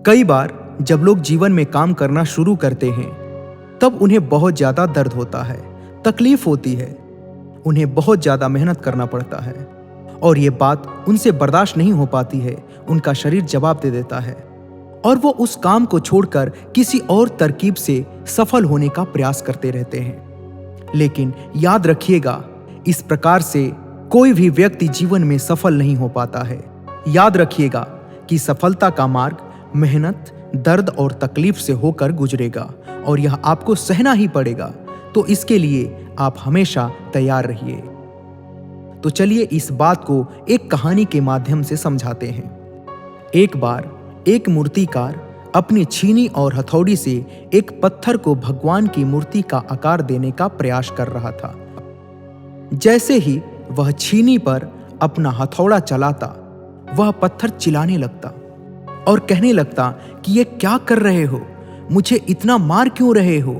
कई बार जब लोग जीवन में काम करना शुरू करते हैं तब उन्हें बहुत ज़्यादा दर्द होता है, तकलीफ होती है, उन्हें बहुत ज़्यादा मेहनत करना पड़ता है और ये बात उनसे बर्दाश्त नहीं हो पाती है। उनका शरीर जवाब दे देता है और वो उस काम को छोड़कर किसी और तरकीब से सफल होने का प्रयास करते रहते हैं। लेकिन याद रखिएगा, इस प्रकार से कोई भी व्यक्ति जीवन में सफल नहीं हो पाता है। याद रखिएगा कि सफलता का मार्ग मेहनत, दर्द और तकलीफ से होकर गुजरेगा और यह आपको सहना ही पड़ेगा। तो इसके लिए आप हमेशा तैयार रहिए। तो चलिए इस बात को एक कहानी के माध्यम से समझाते हैं। एक बार एक मूर्तिकार अपनी छीनी और हथौड़ी से एक पत्थर को भगवान की मूर्ति का आकार देने का प्रयास कर रहा था। जैसे ही वह छीनी पर अपना हथौड़ा चलाता, वह पत्थर चिल्लाने लगता और कहने लगता कि ये क्या कर रहे हो, मुझे इतना मार क्यों रहे हो,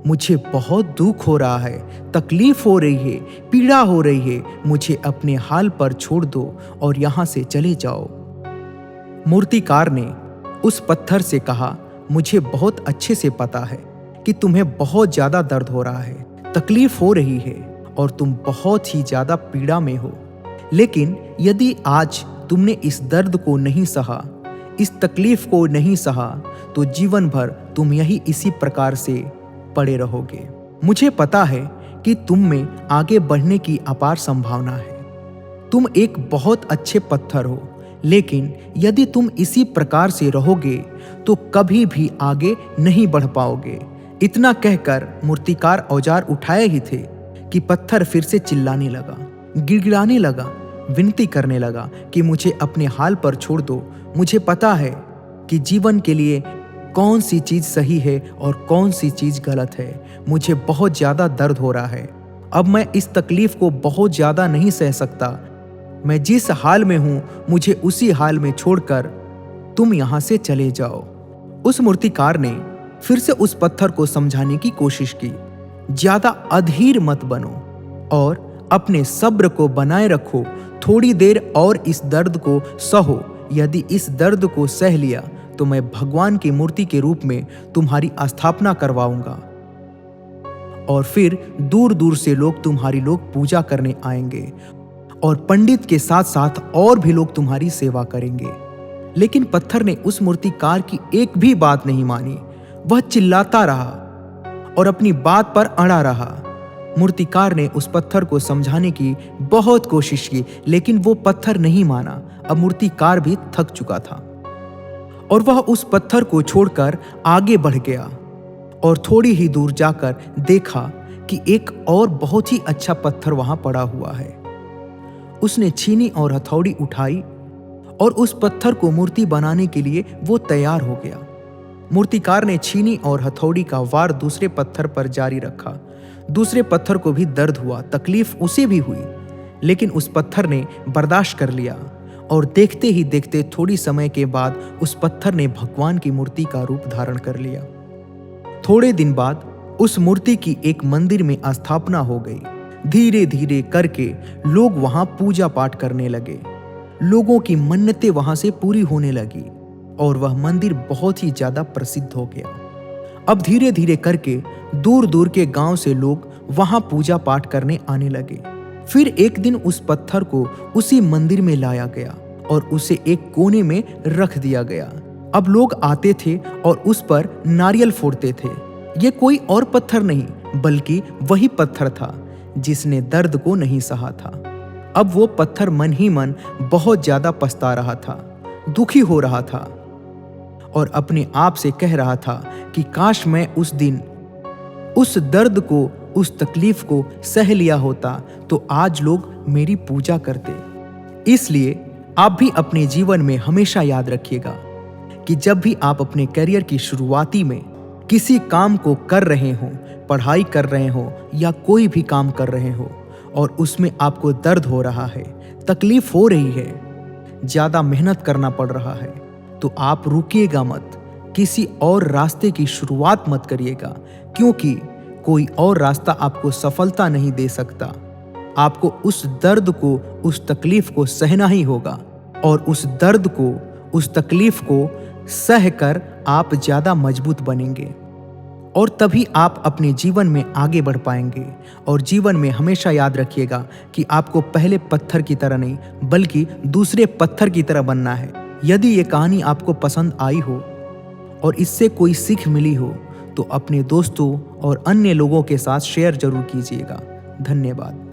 मुझे बहुत दुख हो रहा है, तकलीफ हो रही है, पीड़ा हो रही है, मुझे अपने हाल पर छोड़ दो और यहां से चले जाओ। मूर्तिकार ने उस पत्थर से कहा, मुझे बहुत अच्छे से पता है कि तुम्हें बहुत ज्यादा दर्द हो रहा है, तकलीफ हो रही है और तुम बहुत ही ज्यादा पीड़ा में हो। लेकिन यदि आज तुमने इस दर्द को नहीं सहा, इस तकलीफ को नहीं सहा, तो जीवन भर तुम यही इसी प्रकार से पड़े रहोगे। मुझे पता है कि तुम में आगे बढ़ने की अपार संभावना है। तुम एक बहुत अच्छे पत्थर हो, लेकिन यदि तुम इसी प्रकार से रहोगे तो कभी भी आगे नहीं बढ़ पाओगे। इतना कहकर मूर्तिकार औजार उठाए ही थे कि पत्थर फिर से चिल्लाने लगा, गिड़गिड़ाने लगा, विनती करने लगा कि मुझे अपने हाल पर छोड़ दो। मुझे पता है कि जीवन के लिए कौन सी चीज सही है और कौन सी चीज गलत है। मुझे बहुत ज्यादा दर्द हो रहा है, अब मैं इस तकलीफ को बहुत ज्यादा नहीं सह सकता। मैं जिस हाल में हूं, मुझे उसी हाल में छोड़कर तुम यहां से चले जाओ। उस मूर्तिकार ने फिर से उस पत्थर को समझाने की कोशिश की, ज्यादा अधीर मत बनो और अपने सब्र को बनाए रखो। थोड़ी देर और इस दर्द को सहो। यदि इस दर्द को सह लिया तो मैं भगवान की मूर्ति के रूप में तुम्हारी स्थापना करवाऊंगा और फिर दूर दूर से तुम्हारी लोग पूजा करने आएंगे और पंडित के साथ साथ और भी लोग तुम्हारी सेवा करेंगे। लेकिन पत्थर ने उस मूर्तिकार की एक भी बात नहीं मानी। वह चिल्लाता रहा और अपनी बात पर अड़ा रहा। मूर्तिकार ने उस पत्थर को समझाने की बहुत कोशिश की, लेकिन वो पत्थर नहीं माना। अब मूर्तिकार भी थक चुका था और वह उस पत्थर को छोड़कर आगे बढ़ गया और थोड़ी ही दूर जाकर देखा कि एक और बहुत ही अच्छा पत्थर वहां पड़ा हुआ है। उसने छीनी और हथौड़ी उठाई और उस पत्थर को मूर्ति बनाने के लिए वो तैयार हो गया। मूर्तिकार ने छीनी और हथौड़ी का वार दूसरे पत्थर पर जारी रखा। दूसरे पत्थर को भी दर्द हुआ, तकलीफ उसे भी हुई, लेकिन उस पत्थर ने बर्दाश्त कर लिया और देखते ही देखते थोड़ी समय के बाद उस पत्थर ने भगवान की मूर्ति का रूप धारण कर लिया। थोड़े दिन बाद उस मूर्ति की एक मंदिर में स्थापना हो गई। धीरे धीरे करके लोग वहां पूजा पाठ करने लगे। लोगों की मन्नतें वहां से पूरी होने लगी और वह मंदिर बहुत ही ज्यादा प्रसिद्ध हो गया। अब धीरे धीरे करके दूर दूर के गांव से लोग वहां पूजा पाठ करने आने लगे। फिर एक दिन उस पत्थर को उसी मंदिर में लाया गया और उसे एक कोने में रख दिया गया। अब लोग आते थे और उस पर नारियल फोड़ते थे। ये कोई और पत्थर नहीं, बल्कि वही पत्थर था जिसने दर्द को नहीं सहा था। अब वो पत्थर मन ही मन बहुत ज्यादा पछता रहा था, दुखी हो रहा था और अपने आप से कह रहा था कि काश मैं उस दिन उस दर्द को, उस तकलीफ को सह लिया होता तो आज लोग मेरी पूजा करते। इसलिए आप भी अपने जीवन में हमेशा याद रखिएगा कि जब भी आप अपने करियर की शुरुआती में किसी काम को कर रहे हो, पढ़ाई कर रहे हो या कोई भी काम कर रहे हो और उसमें आपको दर्द हो रहा है, तकलीफ हो रही है, ज्यादा मेहनत करना पड़ रहा है, तो आप रुकिएगा मत, किसी और रास्ते की शुरुआत मत करिएगा, क्योंकि कोई और रास्ता आपको सफलता नहीं दे सकता। आपको उस दर्द को, उस तकलीफ को सहना ही होगा और उस दर्द को, उस तकलीफ को सह कर आप ज़्यादा मजबूत बनेंगे और तभी आप अपने जीवन में आगे बढ़ पाएंगे। और जीवन में हमेशा याद रखिएगा कि आपको पहले पत्थर की तरह नहीं बल्कि दूसरे पत्थर की तरह बनना है। यदि ये कहानी आपको पसंद आई हो और इससे कोई सीख मिली हो तो अपने दोस्तों और अन्य लोगों के साथ शेयर जरूर कीजिएगा। धन्यवाद।